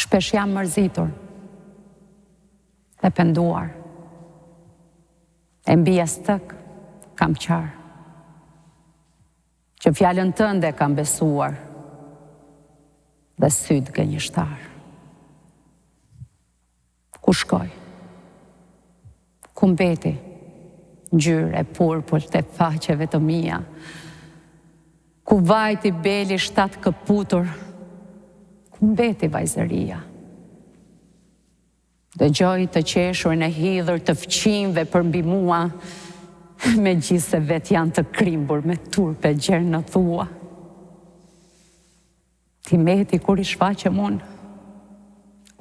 Shpesh jam mërzitur dhe penduar. E mbi stëk kam qarë, që fjallën tënde kam besuar dhe sytë gënjeshtar. Ku shkoj? Ku mbeti ngjyrë e purpur të faqeve të mia? Ku vajti beli 7 këputur? Ku mbeti vajzëria? Dëgjoj të qeshur e hidhur të fqinjve për mbi mua, me gjithë se vet janë të krimbur me turpe gjerë në thua. Ti meti kur i shfaqem unë,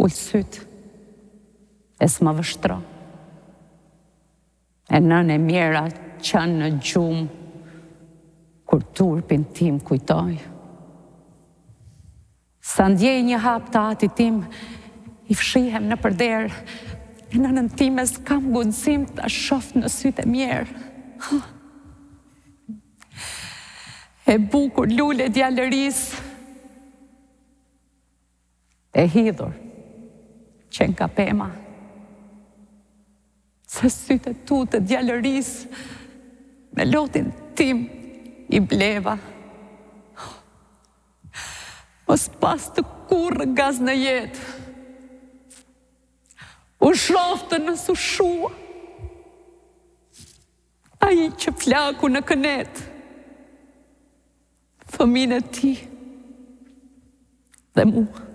ullë sytë, e s'më vështro. E nën e mjera qanë në gjumë, kur turpin tim kujtoj. Sa ndjej një hap të atit tim, i fshihem në përder, e nënën time s'kam guxim të shoh në sytë e mjerë. E bukur lule djalëris, e hidhur, qenë ka pema, se sytë e tu të djalëris, me lotin tim i bleva. Mos pas të kurrë gaz në jetë, u shoftë në sushua, ai që flaku në kënet, fëmijën e ti dhe mua.